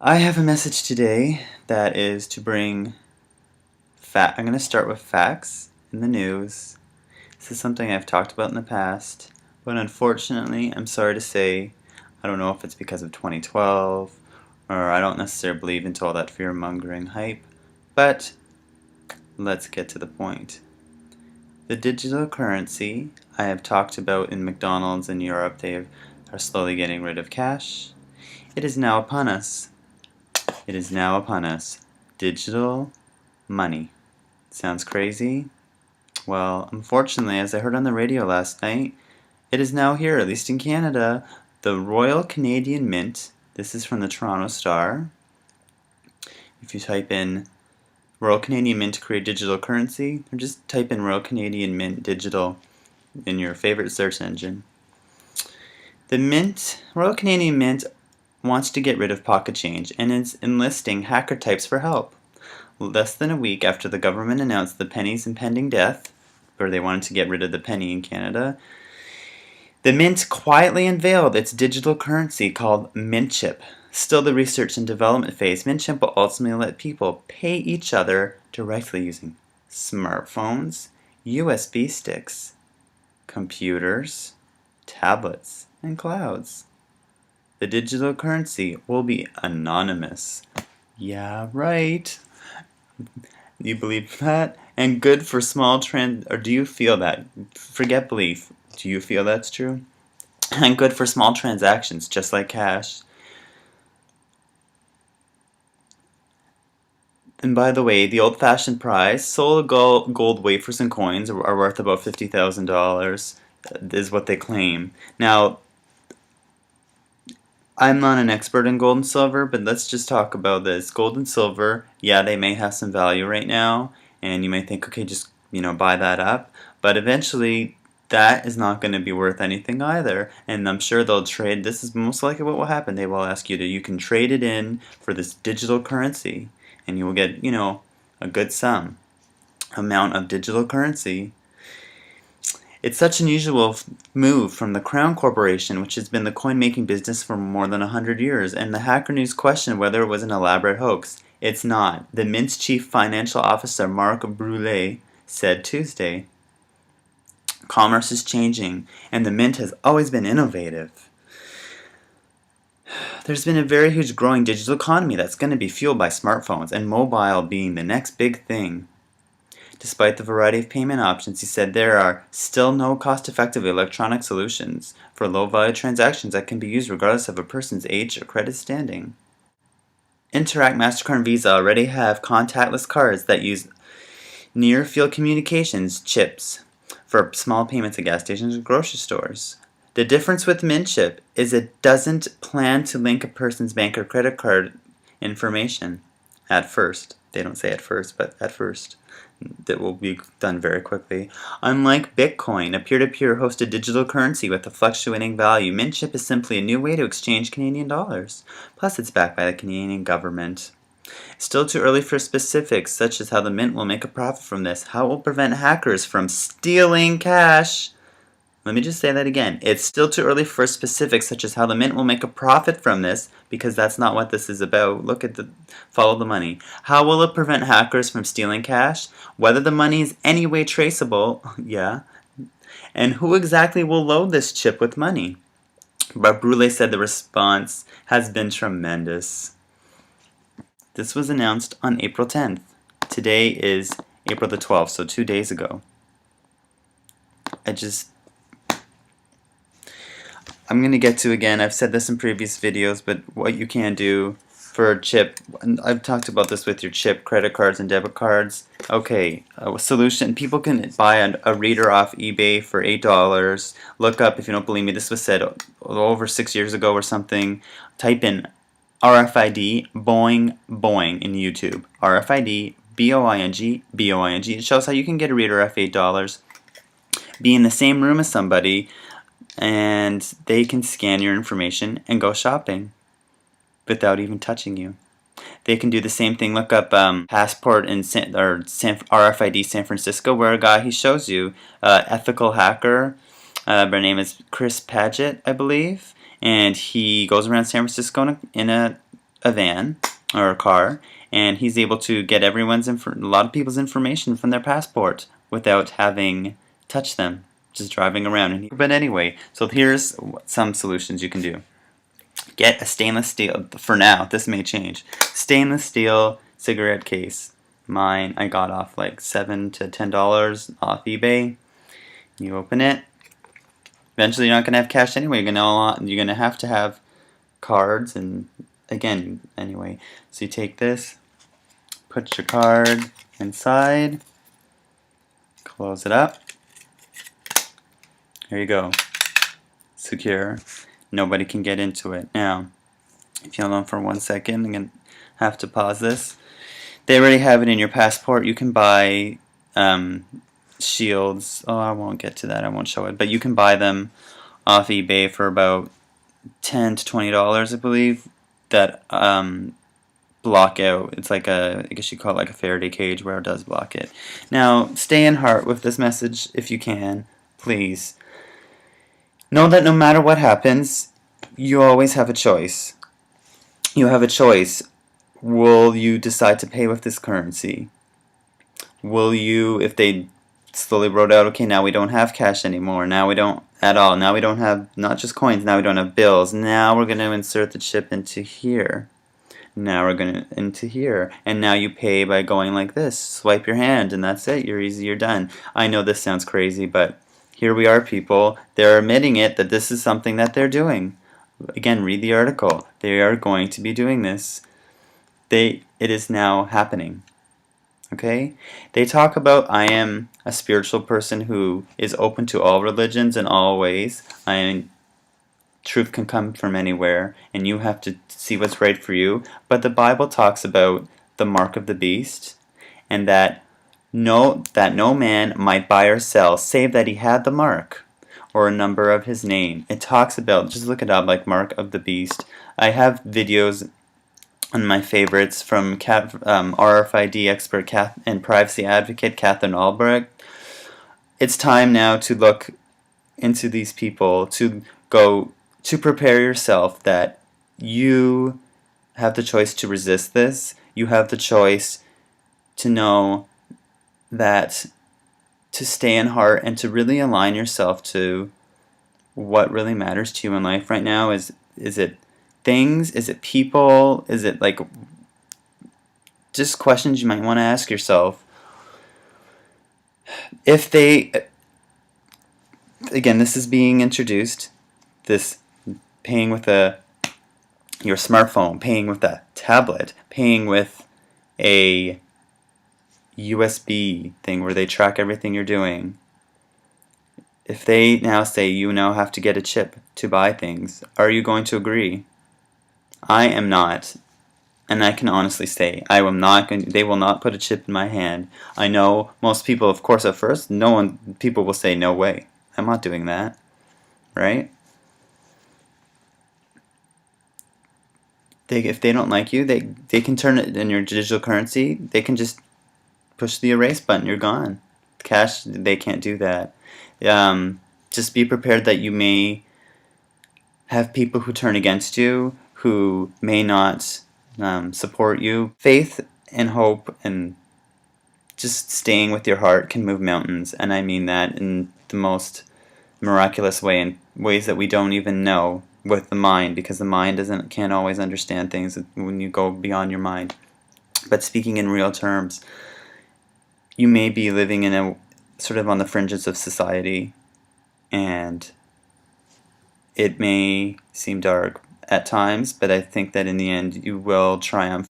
I have a message today that is to bring I'm going to start with facts in the news. This is something I've talked about in the past, but unfortunately, I'm sorry to say, I don't know if it's because of 2012 or I don't necessarily believe into all that fear-mongering hype, but let's get to the point. The digital currency I have talked about in McDonald's in Europe, are slowly getting rid of cash. It is now upon us. It is now upon us. Digital money. Sounds crazy? Well, unfortunately, as I heard on the radio last night, it is now here, at least in Canada. The Royal Canadian Mint, this is from the Toronto Star. If you type in Royal Canadian Mint to create digital currency, or just type in Royal Canadian Mint digital in your favorite search engine. The Royal Canadian Mint wants to get rid of pocket change and is enlisting hacker types for help. Less than a week after the government announced the penny's impending death, or they wanted to get rid of the penny in Canada, the Mint quietly unveiled its digital currency called MintChip. Still the research and development phase, MintChip will ultimately let people pay each other directly using smartphones, USB sticks, computers, tablets, and clouds. The digital currency will be anonymous. Yeah, right. You believe that? And good for small or do you feel that? Forget belief. Do you feel that's true? And good for small transactions, just like cash. And by the way, the old-fashioned prize, sold gold wafers and coins are worth about $50,000, is what they claim. Now, I'm not an expert in gold and silver, but let's just talk about this. Gold and silver, yeah, they may have some value right now, and you may think, okay, just, buy that up. But eventually, that is not going to be worth anything either. And I'm sure they'll trade. This is most likely what will happen. They will ask you can trade it in for this digital currency, and you will get, a good amount of digital currency. It's such an unusual move from the Crown Corporation, which has been the coin-making business for more than 100 years, and the Hacker News questioned whether it was an elaborate hoax. It's not. The Mint's chief financial officer, Marc Brulé, said Tuesday. Commerce is changing, and the Mint has always been innovative. There's been a very huge growing digital economy that's going to be fueled by smartphones, and mobile being the next big thing. Despite the variety of payment options, he said there are still no cost-effective electronic solutions for low-value transactions that can be used regardless of a person's age or credit standing. Interac, MasterCard, and Visa already have contactless cards that use near-field communications chips for small payments at gas stations and grocery stores. The difference with MintChip is it doesn't plan to link a person's bank or credit card information at first. They don't say at first, but at first. That will be done very quickly. Unlike Bitcoin, a peer-to-peer hosted digital currency with a fluctuating value, MintChip is simply a new way to exchange Canadian dollars. Plus, it's backed by the Canadian government. Still too early for specifics, such as how the Mint will make a profit from this, how it will prevent hackers from stealing cash. Let me just say that again. It's still too early for specifics, such as how the Mint will make a profit from this, because that's not what this is about. Follow the money. How will it prevent hackers from stealing cash? Whether the money is any way traceable, yeah. And who exactly will load this chip with money? But Brulé said the response has been tremendous. This was announced on April 10th. Today is April the 12th, so 2 days ago. I'm going to get to again, I've said this in previous videos, but what you can do for a chip, and I've talked about this with your chip, credit cards, and debit cards. Okay, a solution, people can buy a reader off eBay for $8. Look up, if you don't believe me, this was said over 6 years ago or something. Type in RFID boing boing in YouTube. RFID boing boing. It shows how you can get a reader off $8. Be in the same room as somebody, and they can scan your information and go shopping without even touching you. They can do the same thing. Look up Passport in RFID San Francisco, where a guy, he shows you, ethical hacker, their name is Chris Paget, I believe, and he goes around San Francisco in a a van or a car, and he's able to get a lot of people's information from their passport without having touched them, just driving around. But anyway, so here's some solutions you can do. Get a stainless steel, for now, this may change, stainless steel cigarette case. Mine I got off like $7 to $10 off eBay. You open it. Eventually you're not going to have cash anyway. You're going to have to have cards, and again, anyway. So you take this, put your card inside, close it up. There you go. Secure. Nobody can get into it. Now, if you hold on for 1 second, I'm going to have to pause this. They already have it in your passport. You can buy shields. Oh, I won't get to that. I won't show it. But you can buy them off eBay for about $10 to $20, I believe, that block out. It's like I guess you call it like a Faraday cage where it does block it. Now, stay in heart with this message if you can, please. Know that no matter what happens, you always have a choice. You have a choice. Will you decide to pay with this currency? Will you, if they slowly wrote out, okay, now we don't have cash anymore, now we don't at all, now we don't have not just coins, now we don't have bills, now we're going to insert the chip into here, now we're going to into here, and now you pay by going like this, swipe your hand, and that's it, you're easy, you're done. I know this sounds crazy, but here we are, people. They're admitting it, that this is something that they're doing. Again, read the article. They are going to be doing this. It is now happening. Okay? They talk about, I am a spiritual person who is open to all religions in all ways. Truth can come from anywhere, and you have to see what's right for you. But the Bible talks about the mark of the beast, and that no man might buy or sell, save that he had the mark, or a number of his name. It talks about, just look it up, like mark of the beast. I have videos on my favorites from RFID expert and privacy advocate Catherine Albrecht. It's time now to look into these people, to prepare yourself that you have the choice to resist this. You have the choice to know that to stay in heart and to really align yourself to what really matters to you in life right now. Is it things? Is it people? Is it like just questions you might want to ask yourself? If they, again, this is being introduced, this paying with your smartphone, paying with a tablet, paying with a USB thing where they track everything you're doing. If they now say you now have to get a chip to buy things, are you going to agree? I am not, and I can honestly say I am not going. They will not put a chip in my hand. I know most people, of course, at first, people will say no way. I'm not doing that, right? If they don't like you, they can turn it in your digital currency. They can just push the erase button, you're gone. Cash, they can't do that. Just be prepared that you may have people who turn against you, who may not support you. Faith and hope and just staying with your heart can move mountains, and I mean that in the most miraculous way, in ways that we don't even know with the mind, because the mind can't always understand things when you go beyond your mind. But speaking in real terms, you may be living in a sort of on the fringes of society, and it may seem dark at times, but I think that in the end you will triumph.